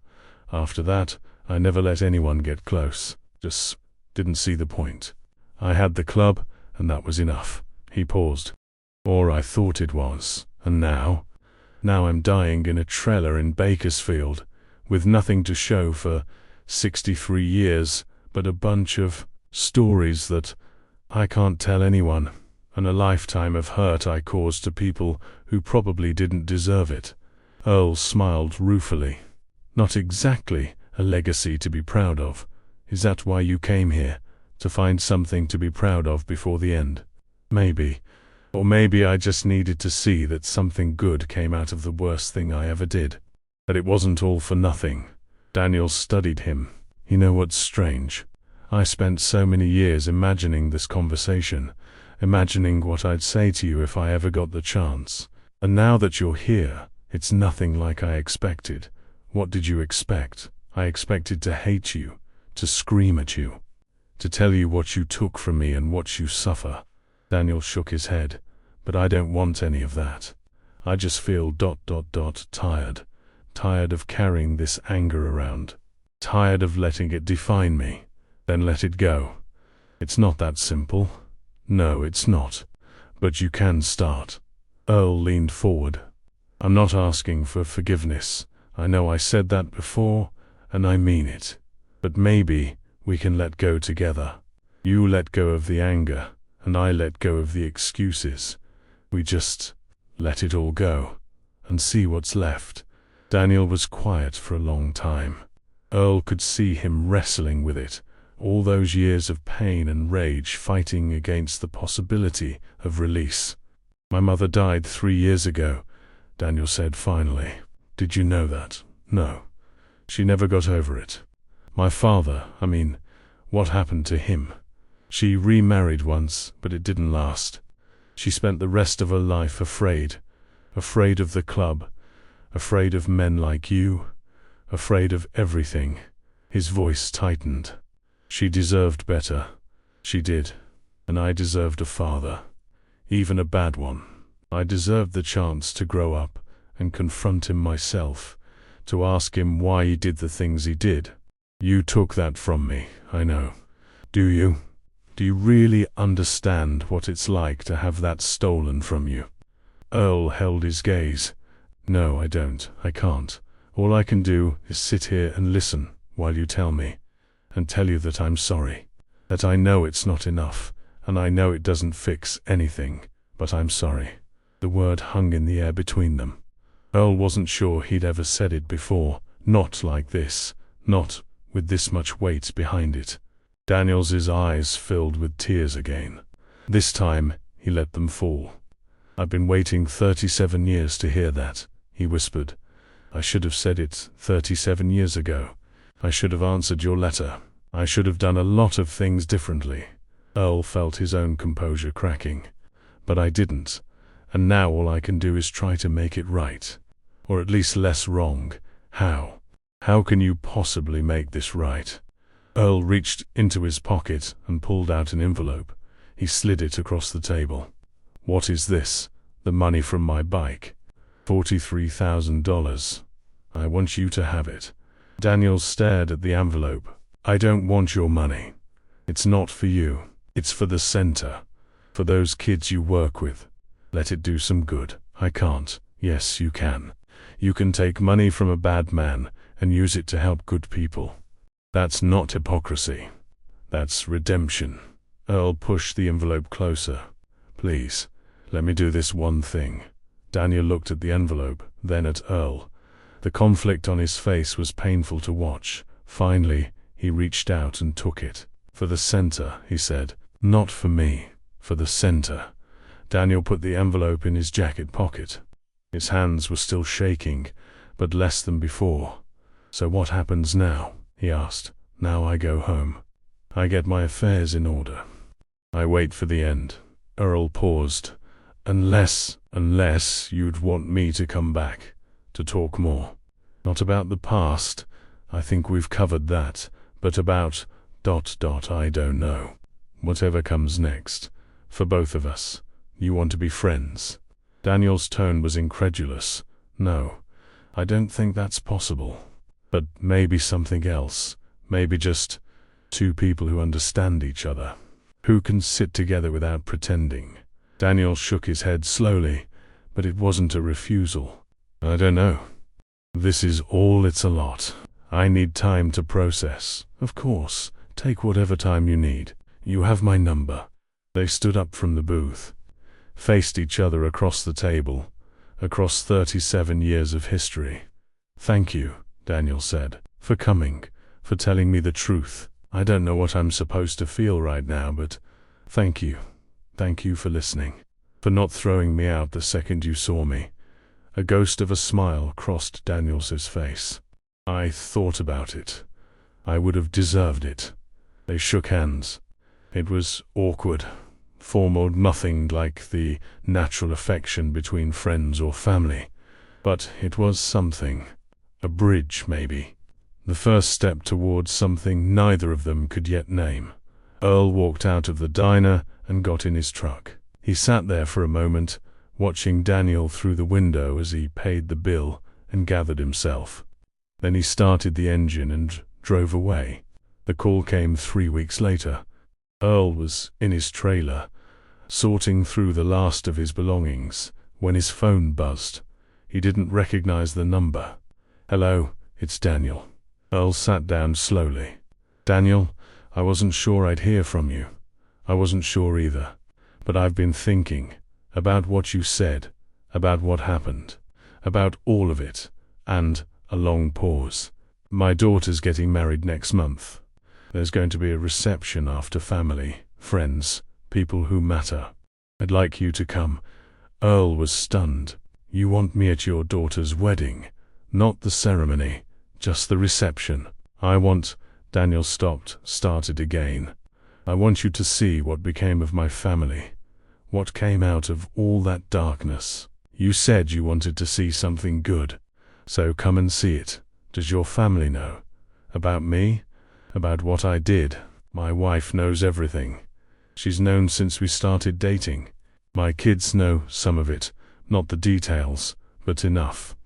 After that, I never let anyone get close. Just didn't see the point. I had the club, and that was enough. He paused. Or I thought it was. And now? Now I'm dying in a trailer in Bakersfield, with nothing to show for 63 years, but a bunch of stories that I can't tell anyone, and a lifetime of hurt I caused to people who probably didn't deserve it. Earl smiled ruefully. Not exactly a legacy to be proud of. Is that why you came here? To find something to be proud of before the end? Maybe. Or maybe I just needed to see that something good came out of the worst thing I ever did. That it wasn't all for nothing. Daniel studied him. You know what's strange? I spent so many years imagining this conversation, imagining what I'd say to you if I ever got the chance. And now that you're here, it's nothing like I expected. What did you expect? I expected to hate you, to scream at you, to tell you what you took from me and what you suffer. Daniel shook his head. But I don't want any of that. I just feel tired. Tired of carrying this anger around. Tired of letting it define me. Then let it go. It's not that simple. No, it's not. But you can start. Earl leaned forward. I'm not asking for forgiveness. I know I said that before, and I mean it. But maybe we can let go together. You let go of the anger, and I let go of the excuses. We just let it all go, and see what's left. Daniel was quiet for a long time. Earl could see him wrestling with it, all those years of pain and rage fighting against the possibility of release. My mother died 3 years ago, Daniel said finally. Did you know that? No. She never got over it. My father, what happened to him? She remarried once, but it didn't last. She spent the rest of her life afraid of the club, afraid of men like you, afraid of everything. His voice tightened. She deserved better. She did. And I deserved a father. Even a bad one. I deserved the chance to grow up and confront him myself, to ask him why he did the things he did. You took that from me, I know. Do you? Do you really understand what it's like to have that stolen from you? Earl held his gaze. No, I don't. I can't. All I can do is sit here and listen while you tell me, and tell you that I'm sorry, that I know it's not enough, and I know it doesn't fix anything, but I'm sorry. The word hung in the air between them. Earl wasn't sure he'd ever said it before, not like this, not with this much weight behind it. Daniel's eyes filled with tears again. This time, he let them fall. I've been waiting 37 years to hear that, he whispered. I should have said it 37 years ago. I should have answered your letter. I should have done a lot of things differently. Earl felt his own composure cracking. But I didn't. And now all I can do is try to make it right. Or at least less wrong. How? How can you possibly make this right? Earl reached into his pocket and pulled out an envelope. He slid it across the table. What is this? The money from my bike. $43,000. I want you to have it. Daniel stared at the envelope. I don't want your money. It's not for you. It's for the center. For those kids you work with. Let it do some good. I can't. Yes, you can. You can take money from a bad man and use it to help good people. That's not hypocrisy. That's redemption. Earl pushed the envelope closer. Please, let me do this one thing. Daniel looked at the envelope, then at Earl. The conflict on his face was painful to watch. Finally, he reached out and took it. For the center, he said. Not for me, for the center. Daniel put the envelope in his jacket pocket. His hands were still shaking, but less than before. So what happens now? He asked. Now I go home. I get my affairs in order. I wait for the end. Earl paused. Unless you'd want me to come back, to talk more. Not about the past, I think we've covered that, but about ... I don't know. Whatever comes next, for both of us. You want to be friends? Daniel's tone was incredulous. No, I don't think that's possible. But maybe something else. Maybe just two people who understand each other, who can sit together without pretending. Daniel shook his head slowly, but it wasn't a refusal. I don't know. This is all, it's a lot. I need time to process. Of course, take whatever time you need. You have my number. They stood up from the booth, faced each other across the table, across 37 years of history. Thank you, Daniel said, for coming, for telling me the truth. I don't know what I'm supposed to feel right now, but thank you. Thank you for listening, for not throwing me out the second you saw me. A ghost of a smile crossed Daniel's face. I thought about it. I would have deserved it. They shook hands. It was awkward, formal, nothing like the natural affection between friends or family. But it was something. A bridge, maybe. The first step towards something neither of them could yet name. Earl walked out of the diner and got in his truck. He sat there for a moment, watching Daniel through the window as he paid the bill and gathered himself. Then he started the engine and drove away. The call came 3 weeks later. Earl was in his trailer, sorting through the last of his belongings, when his phone buzzed. He didn't recognize the number. Hello, it's Daniel. Earl sat down slowly. Daniel, I wasn't sure I'd hear from you. I wasn't sure either. But I've been thinking about what you said, about what happened, about all of it, and a long pause. My daughter's getting married next month. There's going to be a reception after family, friends, people who matter. I'd like you to come. Earl was stunned. You want me at your daughter's wedding? Not the ceremony, just the reception. Daniel started again. I want you to see what became of my family, what came out of all that darkness. You said you wanted to see something good, so come and see it. Does your family know? About me? About what I did? My wife knows everything. She's known since we started dating. My kids know some of it, not the details, but enough.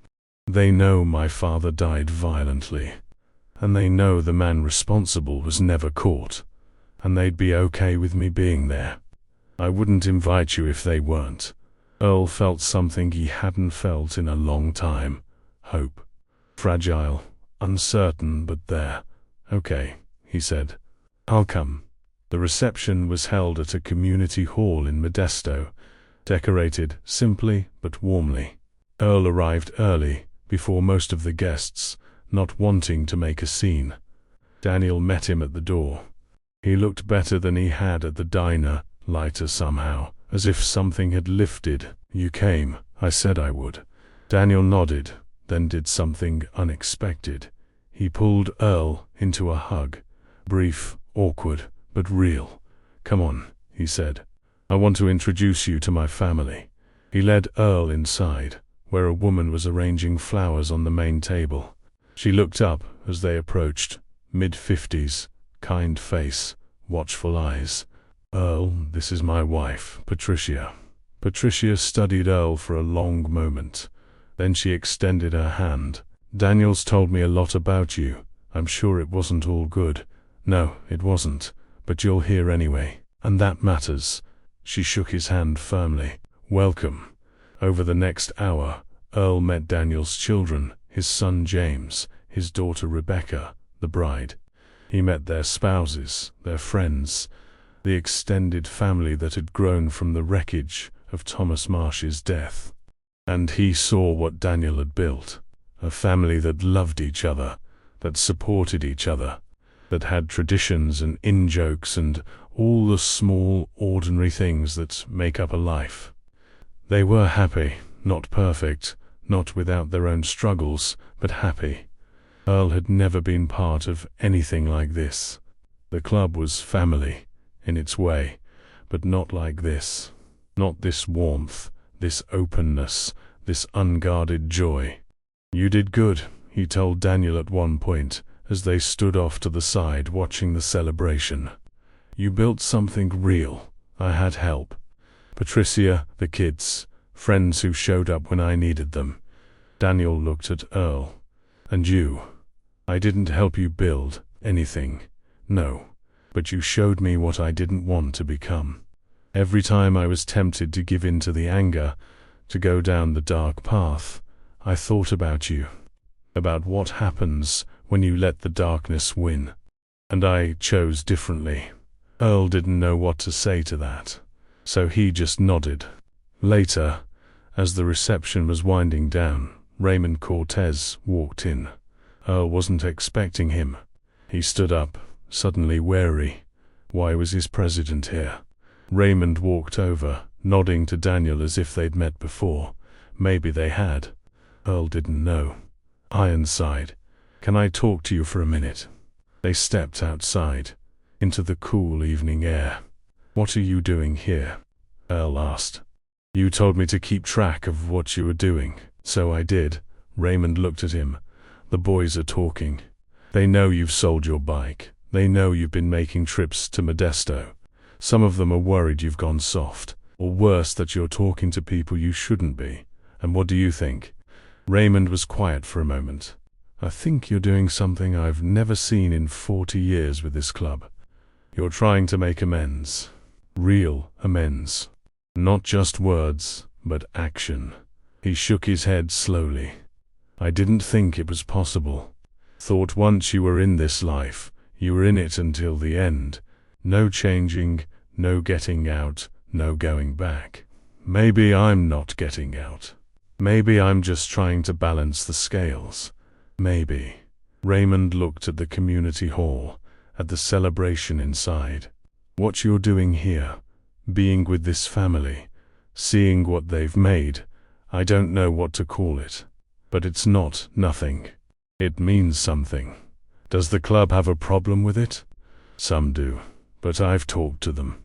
They know my father died violently, and they know the man responsible was never caught, and they'd be okay with me being there. I wouldn't invite you if they weren't. Earl felt something he hadn't felt in a long time. Hope. Fragile, uncertain, but there. Okay, he said. I'll come. The reception was held at a community hall in Modesto, decorated simply but warmly. Earl arrived early, before most of the guests, not wanting to make a scene. Daniel met him at the door. He looked better than he had at the diner, lighter somehow, as if something had lifted. You came, I said I would. Daniel nodded, then did something unexpected. He pulled Earl into a hug. Brief, awkward, but real. Come on, he said. I want to introduce you to my family. He led Earl inside, where a woman was arranging flowers on the main table. She looked up as they approached, mid-50s, kind face, watchful eyes. Earl, this is my wife, Patricia. Patricia studied Earl for a long moment. Then she extended her hand. Daniel's told me a lot about you. I'm sure it wasn't all good. No, it wasn't. But you'll hear anyway, and that matters. She shook his hand firmly. Welcome. Over the next hour, Earl met Daniel's children, his son James, his daughter Rebecca, the bride. He met their spouses, their friends, the extended family that had grown from the wreckage of Thomas Marsh's death. And he saw what Daniel had built, a family that loved each other, that supported each other, that had traditions and in-jokes and all the small, ordinary things that make up a life. They were happy, not perfect, not without their own struggles, but happy. Earl had never been part of anything like this. The club was family, in its way, but not like this. Not this warmth, this openness, this unguarded joy. "You did good," he told Daniel at one point, as they stood off to the side watching the celebration. "You built something real. I had help. Patricia, the kids, friends who showed up when I needed them." Daniel looked at Earl. "And you? I didn't help you build anything. No. But you showed me what I didn't want to become. Every time I was tempted to give in to the anger, to go down the dark path, I thought about you. About what happens when you let the darkness win. And I chose differently." Earl didn't know what to say to that, so he just nodded. Later, as the reception was winding down, Raymond Cortez walked in. Earl wasn't expecting him. He stood up, suddenly wary. Why was his president here? Raymond walked over, nodding to Daniel as if they'd met before. Maybe they had. Earl didn't know. Ironside, "Can I talk to you for a minute?" They stepped outside, into the cool evening air. "What are you doing here?" Earl asked. "You told me to keep track of what you were doing, so I did." Raymond looked at him. "The boys are talking. They know you've sold your bike. They know you've been making trips to Modesto. Some of them are worried you've gone soft, or worse, that you're talking to people you shouldn't be. And what do you think?" Raymond was quiet for a moment. "I think you're doing something I've never seen in 40 years with this club. You're trying to make amends. Real amends. Not just words, but action." He shook his head slowly. "I didn't think it was possible. Thought once you were in this life, you were in it until the end. No changing, no getting out, no going back. Maybe I'm not getting out. Maybe I'm just trying to balance the scales. Maybe." Raymond looked at the community hall, at the celebration inside. "What you're doing here, being with this family, seeing what they've made, I don't know what to call it. But it's not nothing. It means something. Does the club have a problem with it? Some do. But I've talked to them.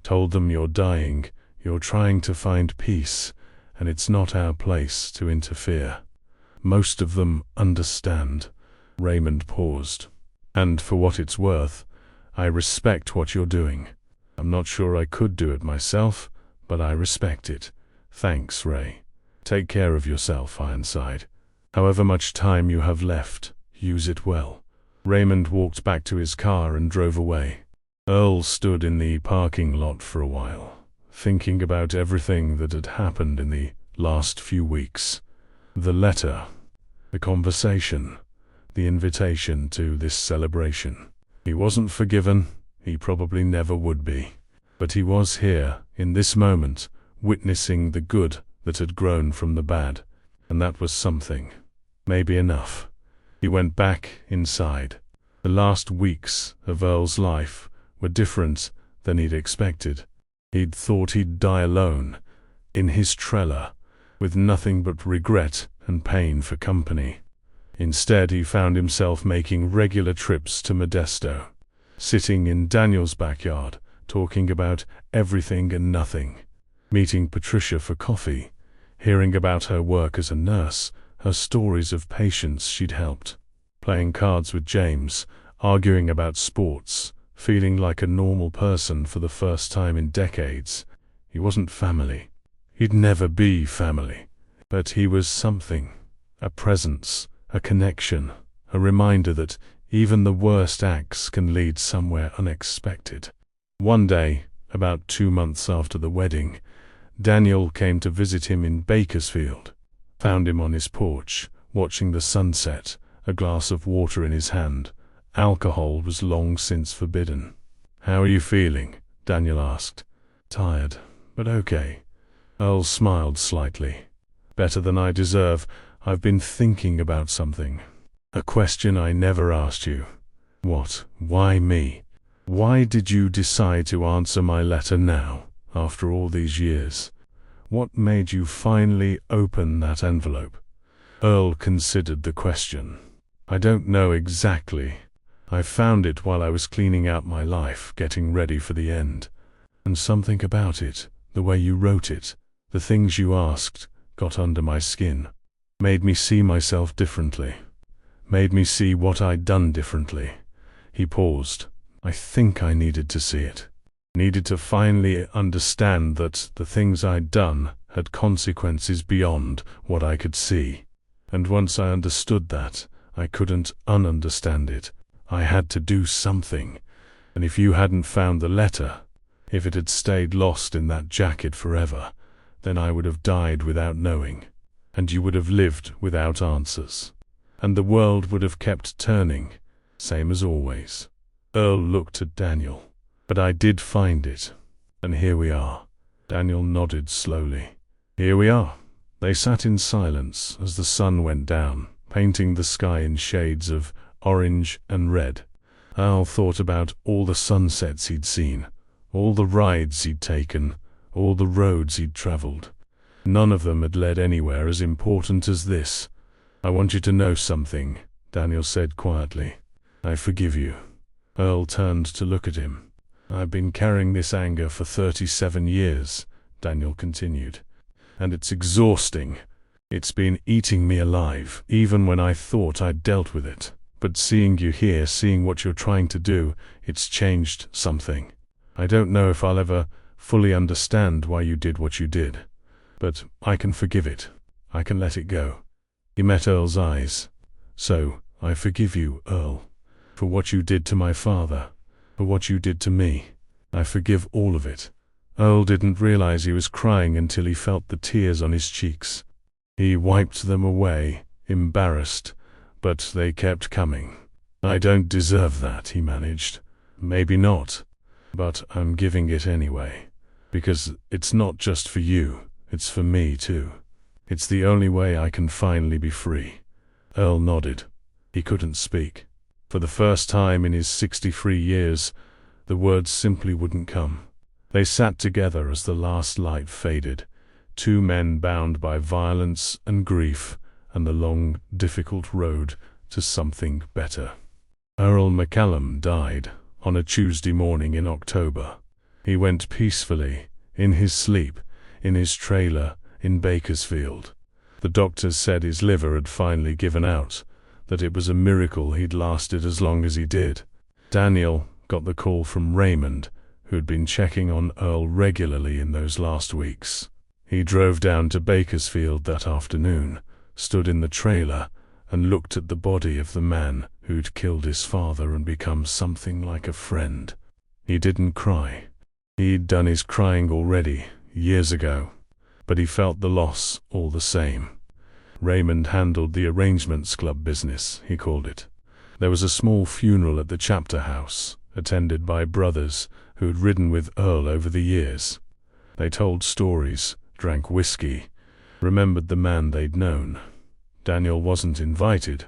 Told them you're dying, you're trying to find peace, and it's not our place to interfere. Most of them understand." Raymond paused. "And for what it's worth, I respect what you're doing. I'm not sure I could do it myself, but I respect it. Thanks, Ray. Take care of yourself, Ironside. However much time you have left, use it well." Raymond walked back to his car and drove away. Earl stood in the parking lot for a while, thinking about everything that had happened in the last few weeks. The letter, the conversation, the invitation to this celebration. He wasn't forgiven, he probably never would be. But he was here, in this moment, witnessing the good that had grown from the bad, and that was something. Maybe enough. He went back inside. The last weeks of Earl's life were different than he'd expected. He'd thought he'd die alone, in his trailer, with nothing but regret and pain for company. Instead, he found himself making regular trips to Modesto, sitting in Daniel's backyard, talking about everything and nothing, meeting Patricia for coffee, hearing about her work as a nurse, her stories of patients she'd helped, playing cards with James, arguing about sports, feeling like a normal person for the first time in decades. He wasn't family. He'd never be family. But he was something, a presence, a connection, a reminder that even the worst acts can lead somewhere unexpected. One day, about 2 months after the wedding, Daniel came to visit him in Bakersfield. Found him on his porch, watching the sunset, a glass of water in his hand. Alcohol was long since forbidden. "How are you feeling?" Daniel asked. "Tired, but okay." Earl smiled slightly. "Better than I deserve. I've been thinking about something. A question I never asked you." "What? Why me?" Why did you decide to answer my letter now, after all these years? What made you finally open that envelope? Earl considered the question. I don't know exactly. I found it while I was cleaning out my life, getting ready for the end. And something about it, the way you wrote it, the things you asked, got under my skin. Made me see myself differently. Made me see what I'd done differently. He paused. I think I needed to see it. Needed to finally understand that the things I'd done had consequences beyond what I could see. And once I understood that, I couldn't ununderstand it. I had to do something. And if you hadn't found the letter, if it had stayed lost in that jacket forever, then I would have died without knowing. And you would have lived without answers. And the world would have kept turning, same as always. Earl looked at Daniel. But I did find it. And here we are. Daniel nodded slowly. Here we are. They sat in silence as the sun went down, painting the sky in shades of orange and red. Earl thought about all the sunsets he'd seen, all the rides he'd taken, all the roads he'd traveled. None of them had led anywhere as important as this. I want you to know something, Daniel said quietly. I forgive you. Earl turned to look at him. I've been carrying this anger for 37 years, Daniel continued. And it's exhausting. It's been eating me alive, even when I thought I'd dealt with it. But seeing you here, seeing what you're trying to do, it's changed something. I don't know if I'll ever fully understand why you did what you did. But I can forgive it. I can let it go. He met Earl's eyes. So, I forgive you, Earl, for what you did to my father, for what you did to me. I forgive all of it. Earl didn't realize he was crying until he felt the tears on his cheeks. He wiped them away, embarrassed, but they kept coming. I don't deserve that, he managed. Maybe not, but I'm giving it anyway. Because it's not just for you, it's for me too. It's the only way I can finally be free. Earl nodded. He couldn't speak. For the first time in his 63 years, the words simply wouldn't come. They sat together as the last light faded, two men bound by violence and grief and the long, difficult road to something better. Earl McCallum died on a Tuesday morning in October. He went peacefully, in his sleep, in his trailer in Bakersfield. The doctors said his liver had finally given out, that it was a miracle he'd lasted as long as he did. Daniel got the call from Raymond, who'd been checking on Earl regularly in those last weeks. He drove down to Bakersfield that afternoon, stood in the trailer, and looked at the body of the man who'd killed his father and become something like a friend. He didn't cry. He'd done his crying already, years ago, but he felt the loss all the same. Raymond handled the arrangements club business, he called it. There was a small funeral at the chapter house, attended by brothers who'd ridden with Earl over the years. They told stories, drank whiskey, remembered the man they'd known. Daniel wasn't invited.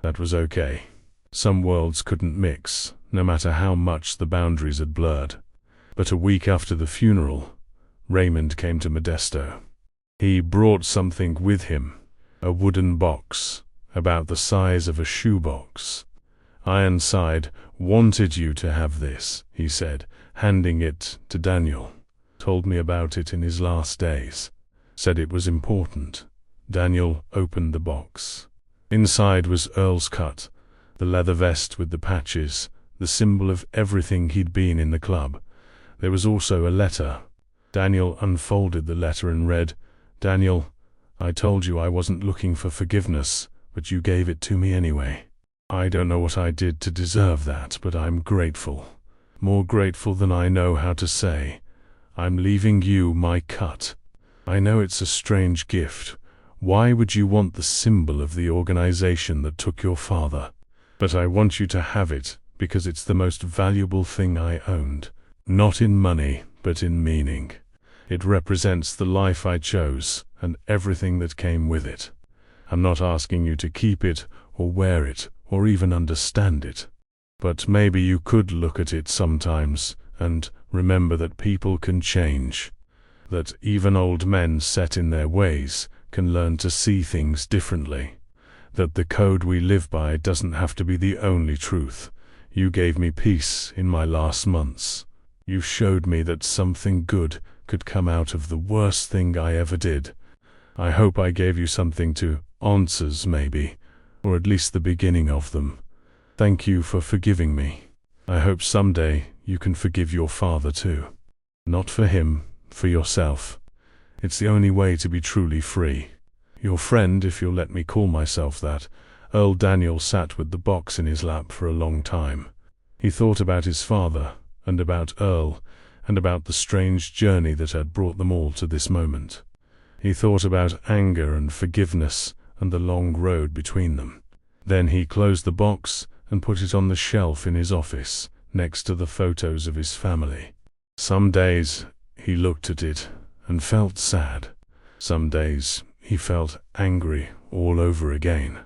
That was okay. Some worlds couldn't mix, no matter how much the boundaries had blurred. But a week after the funeral, Raymond came to Modesto. He brought something with him, a wooden box, about the size of a shoebox. Ironside wanted you to have this, he said, handing it to Daniel. Told me about it in his last days. Said it was important. Daniel opened the box. Inside was Earl's cut, the leather vest with the patches, the symbol of everything he'd been in the club. There was also a letter. Daniel unfolded the letter and read, Daniel, I told you I wasn't looking for forgiveness, but you gave it to me anyway. I don't know what I did to deserve that, but I'm grateful. More grateful than I know how to say. I'm leaving you my cut. I know it's a strange gift. Why would you want the symbol of the organization that took your father? But I want you to have it, because it's the most valuable thing I owned. Not in money, but in meaning. It represents the life I chose, and everything that came with it. I'm not asking you to keep it, or wear it, or even understand it. But maybe you could look at it sometimes and remember that people can change, that even old men set in their ways can learn to see things differently, that the code we live by doesn't have to be the only truth. You gave me peace in my last months. You showed me that something good could come out of the worst thing I ever did. I hope I gave you something to answers maybe, or at least the beginning of them. Thank you for forgiving me. I hope someday you can forgive your father too. Not for him, for yourself. It's the only way to be truly free. Your friend, if you'll let me call myself that, Earl Daniel sat with the box in his lap for a long time. He thought about his father, and about Earl, and about the strange journey that had brought them all to this moment. He thought about anger and forgiveness and the long road between them. Then he closed the box and put it on the shelf in his office, next to the photos of his family. Some days he looked at it and felt sad. Some days he felt angry all over again.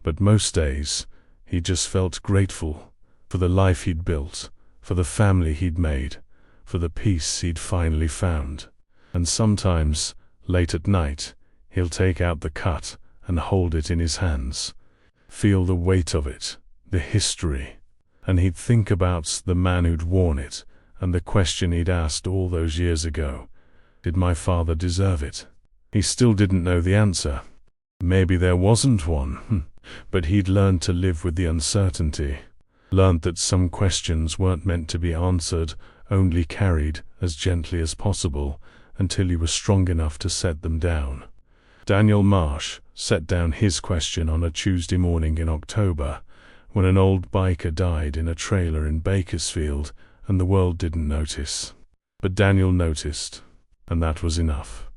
But most days he just felt grateful for the life he'd built, for the family he'd made, for the peace he'd finally found. And sometimes, late at night, he'll take out the cut and hold it in his hands, feel the weight of it, the history, and he'd think about the man who'd worn it and the question he'd asked all those years ago. Did my father deserve it? He still didn't know the answer. Maybe there wasn't one, but he'd learned to live with the uncertainty, learned that some questions weren't meant to be answered, only carried as gently as possible until he was strong enough to set them down. Daniel Marsh set down his question on a Tuesday morning in October, when an old biker died in a trailer in Bakersfield, and the world didn't notice. But Daniel noticed, and that was enough.